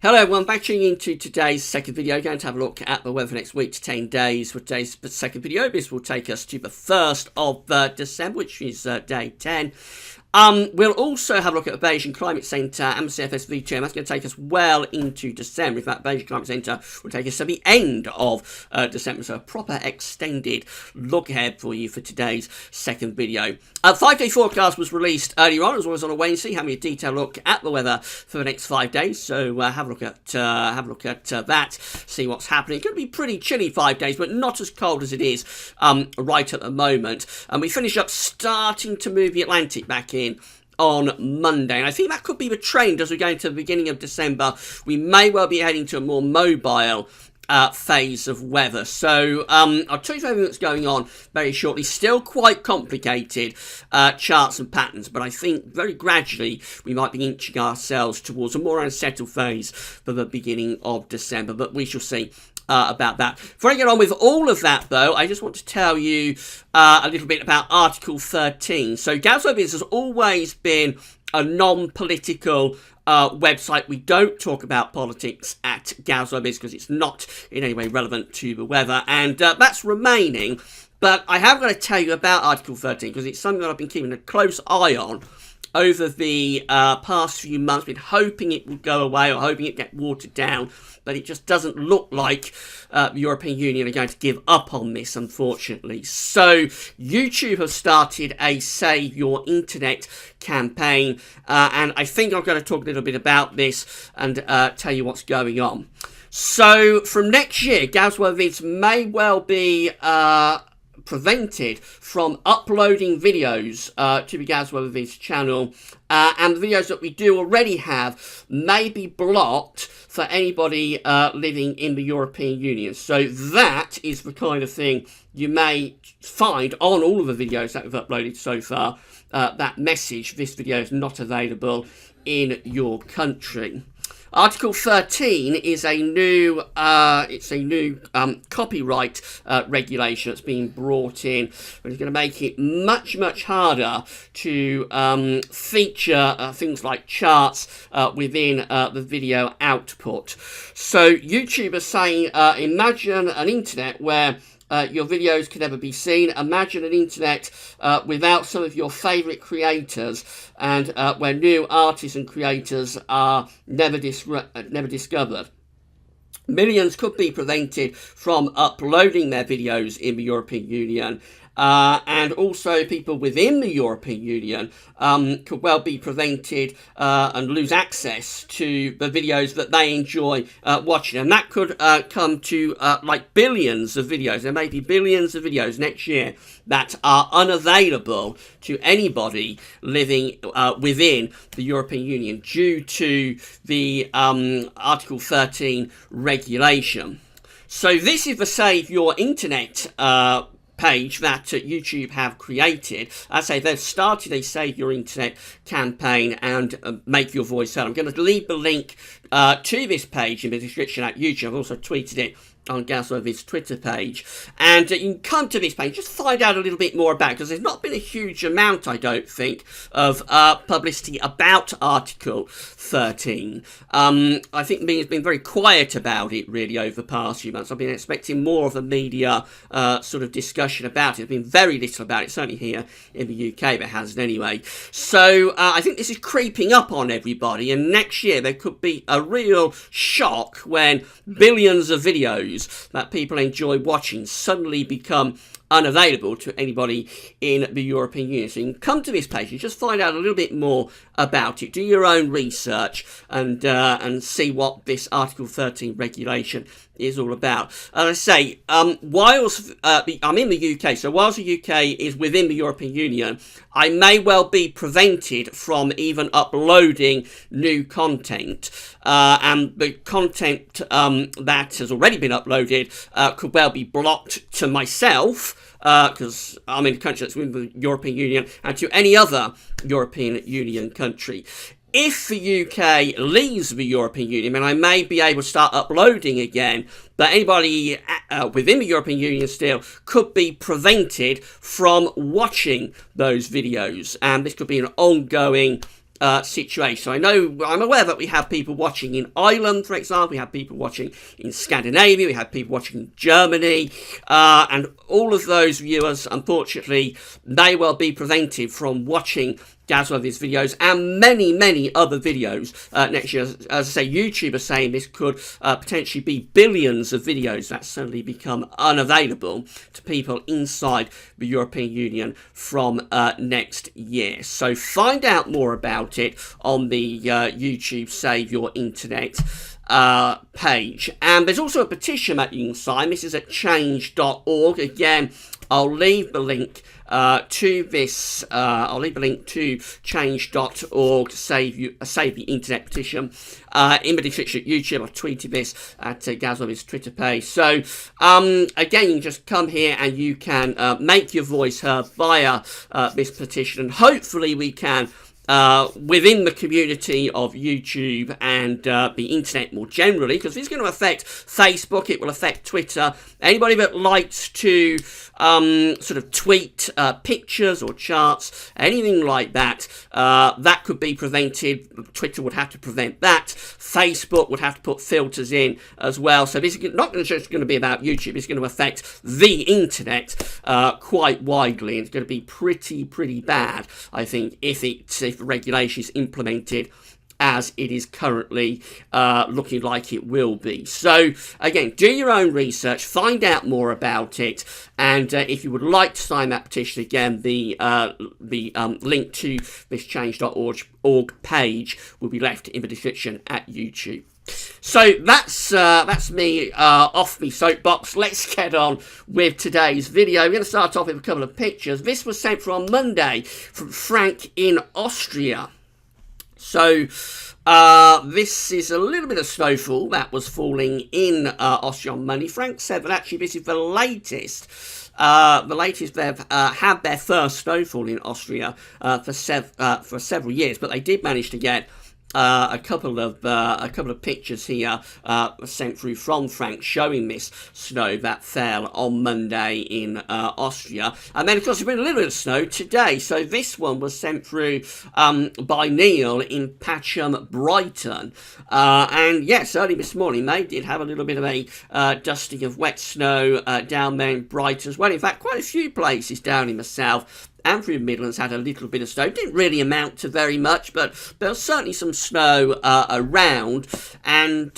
Hello everyone, back tuning into today's second video. Going to have a look at the weather for next week to 10 days. For today's second video, this will take us to the 1st of December, which is day 10. We'll also have a look at the Beijing Climate Centre and the CFS V2, and that's going to take us well into December. In fact, Beijing Climate Centre will take us to the end of December, so a proper extended look ahead for you for today's second video. 5-day forecast was released earlier on, as well as on a Wednesday, having a detailed look at the weather for the next 5 days. So have a look at that, see what's happening. It's going to be pretty chilly 5 days, but not as cold as it is right at the moment. And we finish up starting to move the Atlantic back in on Monday, and I think that could be the trend as we go into the beginning of December. We may well be heading to a more mobile phase of weather. So I'll tell you everything that's going on very shortly. Still quite complicated charts and patterns, but I think very gradually we might be inching ourselves towards a more unsettled phase for the beginning of December, but we shall see about that. Before I get on with all of that, though, I just want to tell you a little bit about Article 13. So GazWebBiz has always been a non-political website. We don't talk about politics at GazWebBiz because it's not in any way relevant to the weather, and that's remaining. But I have got to tell you about Article 13 because it's something that I've been keeping a close eye on over the past few months. Been hoping it would go away or hoping it get watered down, but it just doesn't look like the European Union are going to give up on this, unfortunately. So YouTube have started a Save Your Internet campaign, and I think I'm going to talk a little bit about this and tell you what's going on. So from next year, GazWebBiz may well be prevented from uploading videos to the GazWebBiz channel, and the videos that we do already have may be blocked for anybody living in the European Union. So that is the kind of thing you may find on all of the videos that we've uploaded so far. That message, this video is not available in your country. Article 13 is a new copyright regulation that's being brought in, but it's going to make it much harder to feature things like charts within the video output. So YouTube is saying, imagine an internet where your videos can never be seen. Imagine an internet without some of your favourite creators, and where new artists and creators are never discovered. Millions could be prevented from uploading their videos in the European Union. And also people within the European Union could well be prevented and lose access to the videos that they enjoy watching. And that could come to like billions of videos. There may be billions of videos next year that are unavailable to anybody living within the European Union due to the Article 13 regulation. So this is the Save Your Internet page that YouTube have created. I say they've started a Save Your Internet campaign and make your voice heard. I'm going to leave the link to this page in the description at YouTube. I've also tweeted it on GazWebBiz's Twitter page, and you can come to this page, just find out a little bit more about it, because there's not been a huge amount, I don't think, of publicity about Article 13. I think it's been very quiet about it, really, over the past few months. I've been expecting more of a media sort of discussion about it. There's been very little about it, certainly here in the UK, there hasn't anyway. So I think this is creeping up on everybody, and next year there could be a real shock when billions of videos that people enjoy watching suddenly become unavailable to anybody in the European Union. So you can come to this page and just find out a little bit more about it, do your own research, and see what this Article 13 regulation is all about. As I say, whilst I'm in the UK, so whilst the UK is within the European Union, I may well be prevented from even uploading new content, and the content that has already been uploaded could well be blocked to myself, because I'm in a country that's within the European Union, and to any other European Union country. If the UK leaves the European Union, then I may be able to start uploading again, but anybody within the European Union still could be prevented from watching those videos, and this could be an ongoing situation. So I'm aware that we have people watching in Ireland, for example. We have people watching in Scandinavia. We have people watching in Germany, and all of those viewers, unfortunately, may well be prevented from watching Gazworthy's videos and many other videos next year. As I say, YouTube are saying this could potentially be billions of videos that suddenly become unavailable to people inside the European Union from next year. So find out more about it on the YouTube Save Your Internet page. And there's also a petition that you can sign. This is at change.org. Again, I'll leave the link to this. I'll leave a link to change.org to save the internet petition in the description at YouTube. I've tweeted this at Gazworthy's Twitter page. So again, you can just come here and you can make your voice heard via this petition, and hopefully we can within the community of YouTube and the internet more generally, because it's going to affect Facebook, it will affect Twitter. Anybody that likes to sort of tweet pictures or charts, anything like that, that could be prevented. Twitter would have to prevent that. Facebook would have to put filters in as well. So this is not just going to be about YouTube. It's going to affect the internet quite widely. It's going to be pretty bad, I think, if the regulation is implemented as it is currently looking like it will be. So again, do your own research, find out more about it, and if you would like to sign that petition, again, the link to this change.org page will be left in the description at YouTube. So that's me off me soapbox. Let's get on with today's video. We're going to start off with a couple of pictures. This was sent through on Monday from Frank in Austria. So this is a little bit of snowfall that was falling in Austria on Monday. Frank said that actually this is the latest. They've had their first snowfall in Austria for several years, but they did manage to get a couple of pictures here sent through from Frank showing this snow that fell on Monday in Austria. And then, of course, there's been a little bit of snow today. So this one was sent through by Neil in Patcham, Brighton. And yes, early this morning they did have a little bit of a dusting of wet snow down there in Brighton as well. In fact, quite a few places down in the south and through the Midlands had a little bit of snow. Didn't really amount to very much, but there was certainly some snow around, and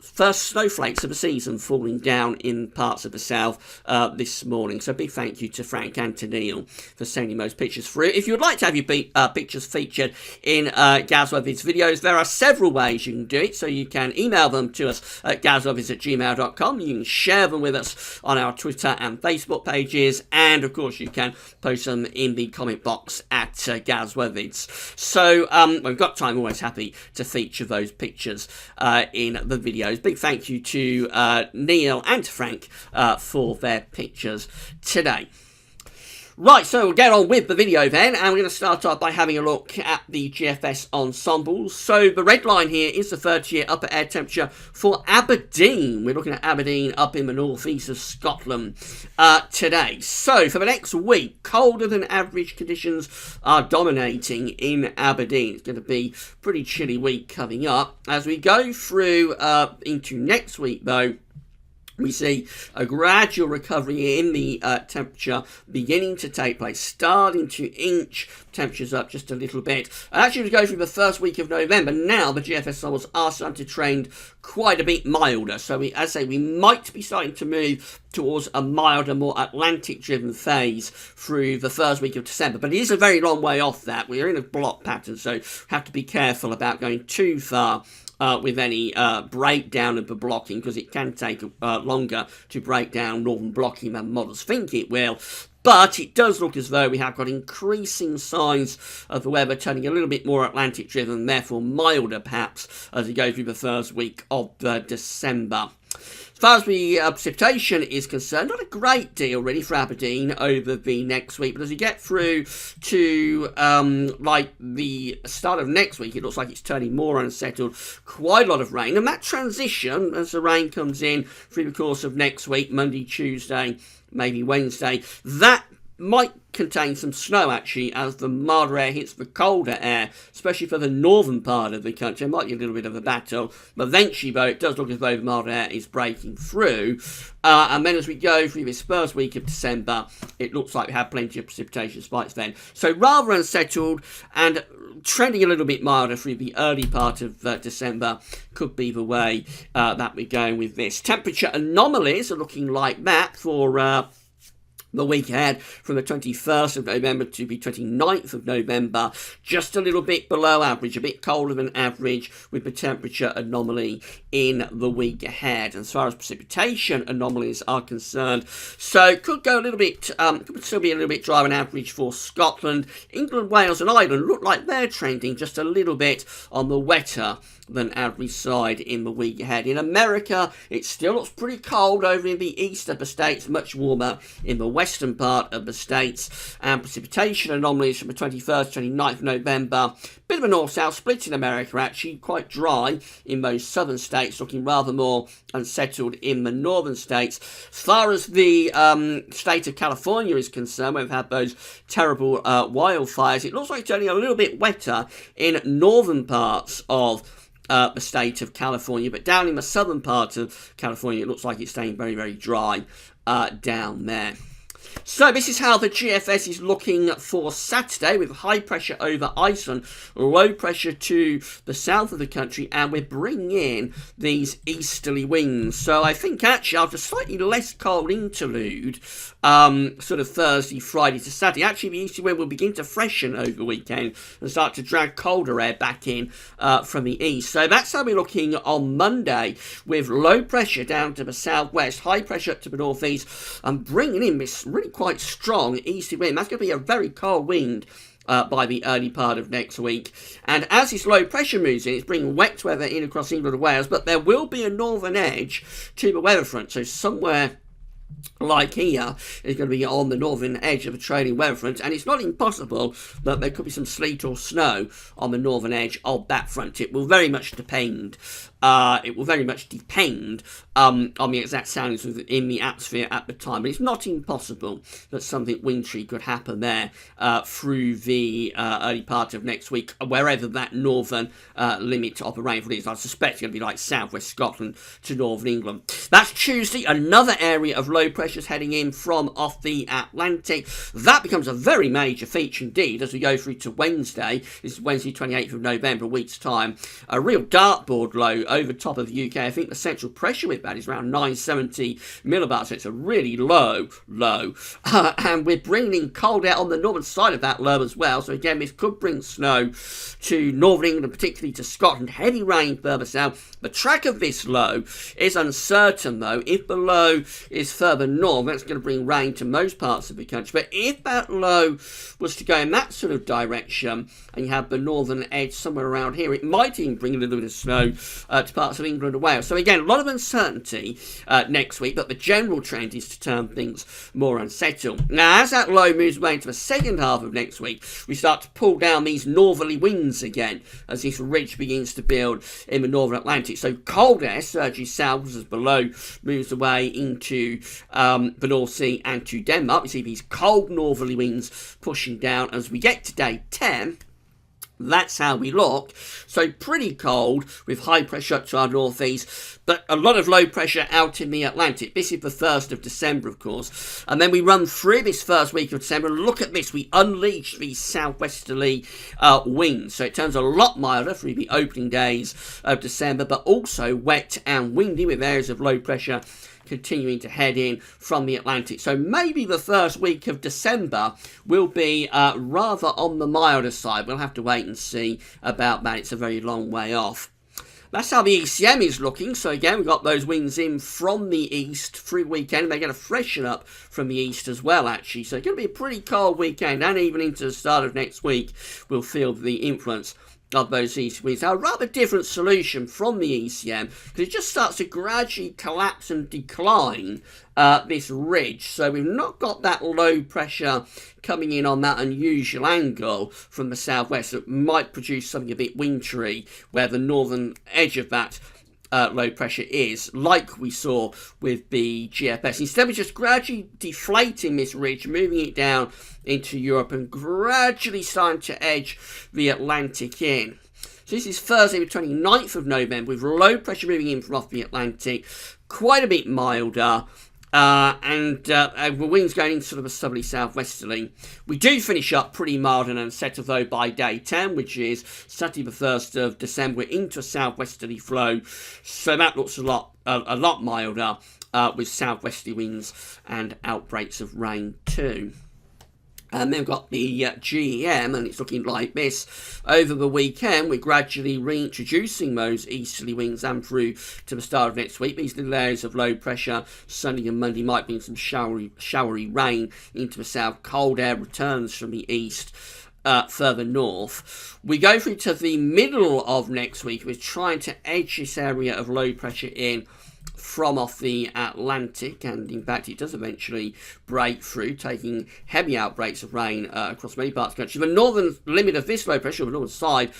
first snowflakes of the season falling down in parts of the south this morning. So big thank you to Frank and to Neil for sending those pictures through. If you would like to have your pictures featured in Gazworthy's videos, there are several ways you can do it. So you can email them to us at gazworthys@gmail.com. You can share them with us on our Twitter and Facebook pages. And of course, you can post them in the comment box at Gazworthys. So when we've got time, always happy to feature those pictures in the videos. Big thank you to Neil and to Frank for their pictures today. Right, so we'll get on with the video then, and we're going to start off by having a look at the GFS ensembles. So the red line here is the 30-year upper air temperature for Aberdeen. We're looking at Aberdeen up in the northeast of Scotland today. So for the next week, colder than average conditions are dominating in Aberdeen. It's going to be a pretty chilly week coming up. As we go through into next week, though, we see a gradual recovery in the temperature beginning to take place, starting to inch temperatures up just a little bit. And actually, we go through the first week of November. Now, the GFS summers are starting to trend quite a bit milder. So, as I say, we might be starting to move towards a milder, more Atlantic-driven phase through the first week of December. But it is a very long way off that. We're in a block pattern, so have to be careful about going too far with any breakdown of the blocking, because it can take longer to break down northern blocking than models think it will. But it does look as though we have got increasing signs of the weather turning a little bit more Atlantic-driven, and therefore milder perhaps as we go through the first week of December. As far as the precipitation is concerned, not a great deal really for Aberdeen over the next week, but as you get through to like the start of next week, it looks like it's turning more unsettled. Quite a lot of rain, and that transition as the rain comes in through the course of next week, Monday, Tuesday, maybe Wednesday, that might contain some snow actually as the milder air hits the colder air, especially for the northern part of the country. It might be a little bit of a battle, but eventually though it does look as though the milder air is breaking through, and then as we go through this first week of December, it looks like we have plenty of precipitation spikes then. So rather unsettled and trending a little bit milder through the early part of December could be the way that we're going with this. Temperature anomalies are looking like that for the week ahead, from the 21st of November to the 29th of November, just a little bit below average, a bit colder than average, with the temperature anomaly in the week ahead. As far as precipitation anomalies are concerned, so could go a little bit, could still be a little bit drier than average for Scotland. England, Wales and Ireland look like they're trending just a little bit on the wetter than average side in the week ahead. In America, it still looks pretty cold over in the east of the states, much warmer in the western part of the states, and precipitation anomalies from the 21st, 29th of November. Bit of a north-south split in America, actually, quite dry in those southern states, looking rather more unsettled in the northern states. As far as the state of California is concerned, where we've had those terrible wildfires, it looks like it's turning a little bit wetter in northern parts of the state of California, but down in the southern part of California, it looks like it's staying very, very dry down there. So this is how the GFS is looking for Saturday, with high pressure over Iceland, low pressure to the south of the country, and we're bringing in these easterly winds. So I think actually after a slightly less cold interlude, sort of Thursday, Friday to Saturday, actually the easterly wind will begin to freshen over the weekend and start to drag colder air back in from the east. So that's how we're looking on Monday, with low pressure down to the southwest, high pressure up to the northeast, and bringing in this really quite strong easterly wind. That's going to be a very cold wind by the early part of next week. And as this low pressure moves in, it's bringing wet weather in across England and Wales, but there will be a northern edge to the weather front. So somewhere like here is going to be on the northern edge of a trailing weather front, and it's not impossible that there could be some sleet or snow on the northern edge of that front. It will very much depend. On the exact soundings in the atmosphere at the time, but it's not impossible that something wintry could happen there through the early part of next week, wherever that northern limit of the rainfall is. I suspect it's going to be like southwest Scotland to northern England. That's Tuesday. Another area of low pressure is heading in from off the Atlantic. That becomes a very major feature indeed as we go through to Wednesday. This is Wednesday 28th of November, a week's time. A real dartboard low over top of the UK. I think the central pressure with that is around 970 millibars, so it's a really low. And we're bringing in cold air on the northern side of that low as well. So again, this could bring snow to northern England, particularly to Scotland. Heavy rain further south. The track of this low is uncertain though. If the low is further north, that's going to bring rain to most parts of the country. But if that low was to go in that sort of direction, and you have the northern edge somewhere around here, it might even bring a little bit of snow to parts of England and Wales. So again, a lot of uncertainty next week, but the general trend is to turn things more unsettled. Now, as that low moves away into the second half of next week, we start to pull down these northerly winds again as this ridge begins to build in the northern Atlantic. So cold air surges south as the low moves away into the North Sea and to Denmark. We see these cold northerly winds pushing down as we get to day 10. That's how we look. So pretty cold with high pressure up to our northeast, but a lot of low pressure out in the Atlantic. This is the 1st of December, of course. And then we run through this first week of December. Look at this. We unleash these southwesterly winds. So it turns a lot milder through the opening days of December, but also wet and windy with areas of low pressure continuing to head in from the Atlantic. So maybe the first week of December will be rather on the milder side. We'll have to wait and see about that. It's a very long way off. That's how the ECM is looking. So again, we've got those winds in from the east through weekend. They're going to freshen up from the east as well, actually. So it's going to be a pretty cold weekend, and even into the start of next week, we'll feel the influence of those east winds. Now, a rather different solution from the ECM, because it just starts to gradually collapse and decline this ridge. So we've not got that low pressure coming in on that unusual angle from the southwest that might produce something a bit wintry, where the northern edge of that low pressure is, like we saw with the GFS. Instead, we're just gradually deflating this ridge, moving it down into Europe and gradually starting to edge the Atlantic in. So this is Thursday the 29th of November with low pressure moving in from off the Atlantic, quite a bit milder. And the winds going into sort of a southerly southwesterly. We do finish up pretty mild and unsettled though by day 10, which is Saturday the 1st of December. We're into a southwesterly flow, so that looks a lot milder with southwesterly winds and outbreaks of rain too. And then we've got the GEM, and it's looking like this. Over the weekend, we're gradually reintroducing those easterly winds and through to the start of next week. These little areas of low pressure, Sunday and Monday, might bring some showery rain into the south. Cold air returns from the east further north. We go through to the middle of next week. We're trying to edge this area of low pressure in from off the Atlantic, and in fact it does eventually break through, taking heavy outbreaks of rain across many parts of the country. The northern limit of this low pressure, the northern side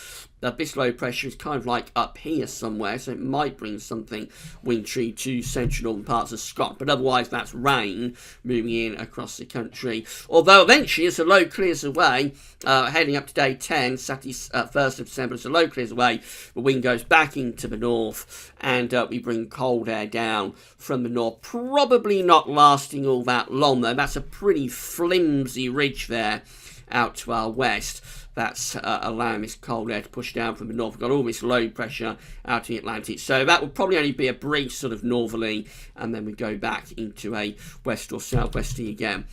of this low pressure, is kind of like up here somewhere, so it might bring something wintry to central northern parts of Scotland, but otherwise that's rain moving in across the country. Although eventually, as the low clears away, heading up to day 10, Saturday 1st of December, as the low clears away, the wind goes back into the north, and we bring cold air down from the north, probably not lasting all that long though. That's a pretty flimsy ridge there out to our west. That's allowing this cold air to push down from the north. We've got all this low pressure out in the Atlantic, so that will probably only be a brief sort of northerly, and then we go back into a west or southwesterly again.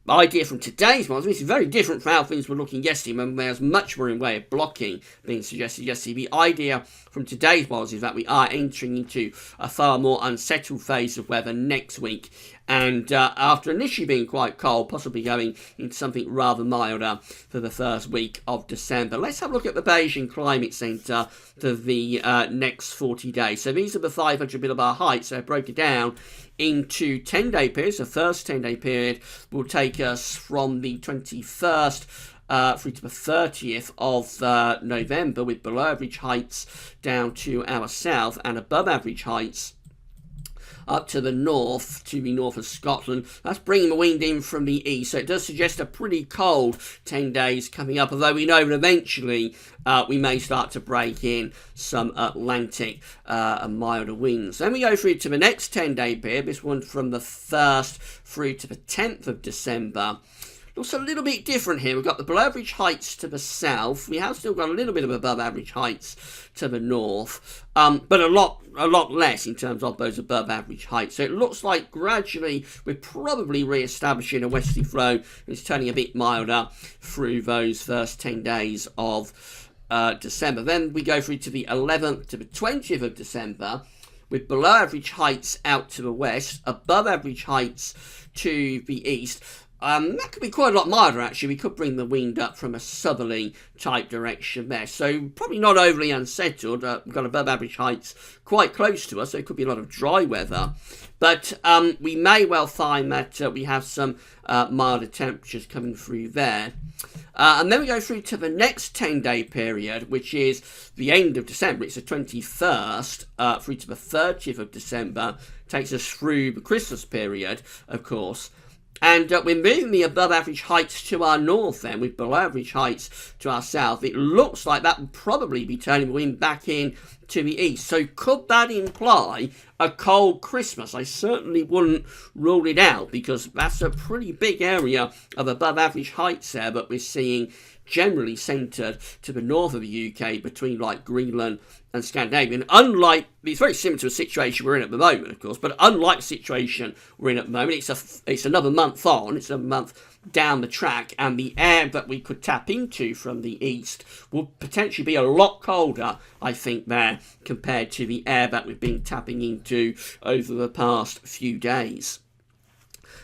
The idea from today's models, this is very different from how things were looking yesterday, when there's much more in way of blocking being suggested yesterday. The idea from today's models is that we are entering into a far more unsettled phase of weather next week, and after initially being quite cold, possibly going into something rather milder for the first week of December. Let's have a look at the Beijing Climate Centre for the next 40 days. So these are the 500 millibar heights, so I broke it down into 10-day periods. The first 10-day period will take us from the 21st through to the 30th of November, with below average heights down to our south and above average heights up to the north of Scotland. That's bringing the wind in from the east, so it does suggest a pretty cold 10 days coming up, although we know that eventually we may start to break in some Atlantic and milder winds. Then we go through to the next 10-day period, this one from the 1st through to the 10th of December. Looks a little bit different here. We've got the below average heights to the south. We have still got a little bit of above average heights to the north, but a lot less in terms of those above average heights. So it looks like gradually we're probably re-establishing a westerly flow. It's turning a bit milder through those first 10 days of December. Then we go through to the 11th to the 20th of December, with below average heights out to the west, above average heights to the east. That could be quite a lot milder actually. We could bring the wind up from a southerly type direction there, so probably not overly unsettled. We've got above average heights quite close to us, so it could be a lot of dry weather, but we may well find that we have some milder temperatures coming through there. And then we go through to the next 10-day period, which is the end of December. It's the 21st through to the 30th of December. Takes us through the Christmas period, of course. And we're moving the above average heights to our north then, with below average heights to our south. It looks like that will probably be turning the wind back in to the east. So could that imply a cold Christmas? I certainly wouldn't rule it out, because that's a pretty big area of above average heights there that we're seeing, generally centred to the north of the UK, between like Greenland and Scandinavia. And unlike, it's very similar to a situation we're in at the moment, of course, but unlike the situation we're in at the moment, it's another month on, it's a month down the track, and the air that we could tap into from the east will potentially be a lot colder, I think, there, compared to the air that we've been tapping into over the past few days.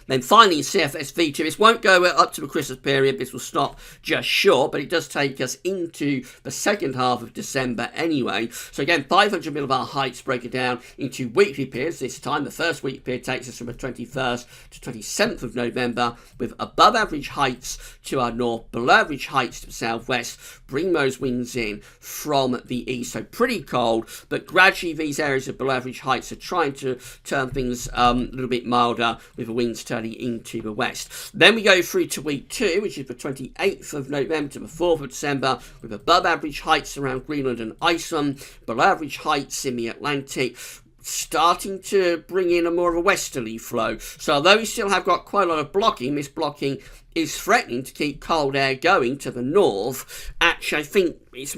Then finally CFS V2. This won't go up to the Christmas period. This will stop just short, but it does take us into the second half of December anyway. So again, 500 millibar heights broken down into weekly periods this time. The first week period takes us from the 21st to 27th of November, with above average heights to our north, below average heights to the southwest. Bring those winds in from the east. So pretty cold, but gradually these areas of below average heights are trying to turn things a little bit milder, with the winds turning into the west. Then we go through to week 2, which is the 28th of November to the 4th of December, with above average heights around Greenland and Iceland, below average heights in the Atlantic, starting to bring in a more of a westerly flow. So although we still have got quite a lot of blocking, this blocking is threatening to keep cold air going to the north. Actually, I think it's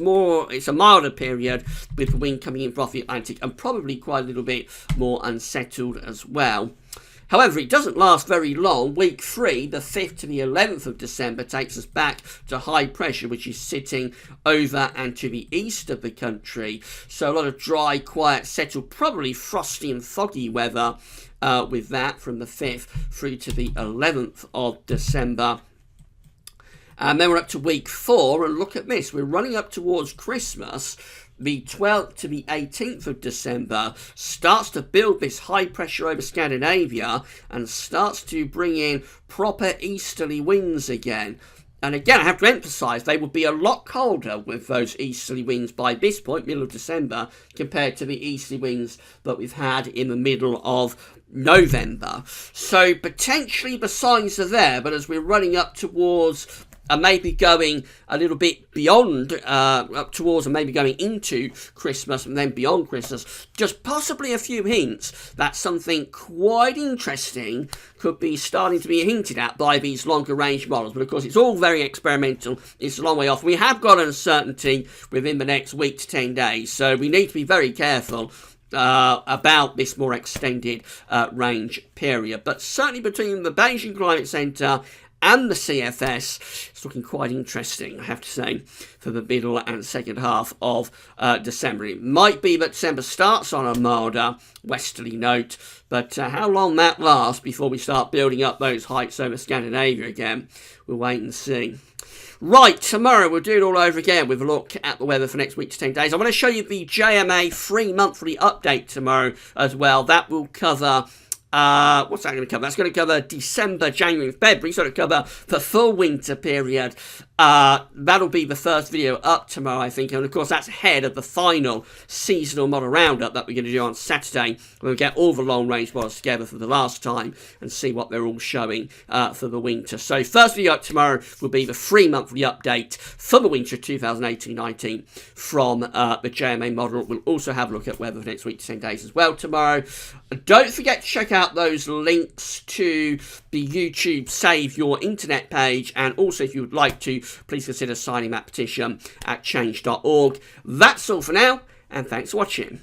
a milder period, with the wind coming in from the Atlantic, and probably quite a little bit more unsettled as well. However, it doesn't last very long. Week 3, the 5th to the 11th of December, takes us back to high pressure, which is sitting over and to the east of the country. So a lot of dry, quiet, settled, probably frosty and foggy weather with that from the 5th through to the 11th of December. And then we're up to week 4, and look at this. We're running up towards Christmas. The 12th to the 18th of December starts to build this high pressure over Scandinavia and starts to bring in proper easterly winds again. And again, I have to emphasise, they will be a lot colder with those easterly winds by this point, middle of December, compared to the easterly winds that we've had in the middle of November. So potentially the signs are there, but as we're running up towards maybe going a little bit beyond, up towards and maybe going into Christmas and then beyond Christmas, just possibly a few hints that something quite interesting could be starting to be hinted at by these longer range models. But of course, it's all very experimental. It's a long way off. We have got uncertainty within the next week to 10 days, so we need to be very careful about this more extended range period. But certainly between the Beijing Climate Centre and the CFS, it's looking quite interesting, I have to say, for the middle and second half of December. It might be that December starts on a milder westerly note, but how long that lasts before we start building up those heights over Scandinavia again, we'll wait and see. Right, tomorrow we'll do it all over again with a look at the weather for next week to 10 days. I want to show you the JMA free monthly update tomorrow as well. That will cover what's that going to cover? That's going to cover December, January, and February. So it'll cover the full winter period. That'll be the first video up tomorrow, I think. And of course, that's ahead of the final seasonal model roundup that we're going to do on Saturday. We'll get all the long range models together for the last time and see what they're all showing for the winter. So first video up tomorrow will be the free monthly update for the winter 2018-19 from the JMA model. We'll also have a look at weather for next week to 10 days as well tomorrow. Don't forget to check out those links to the YouTube Save Your Internet page, and also if you would like to, please consider signing that petition at change.org. That's all for now, and thanks for watching.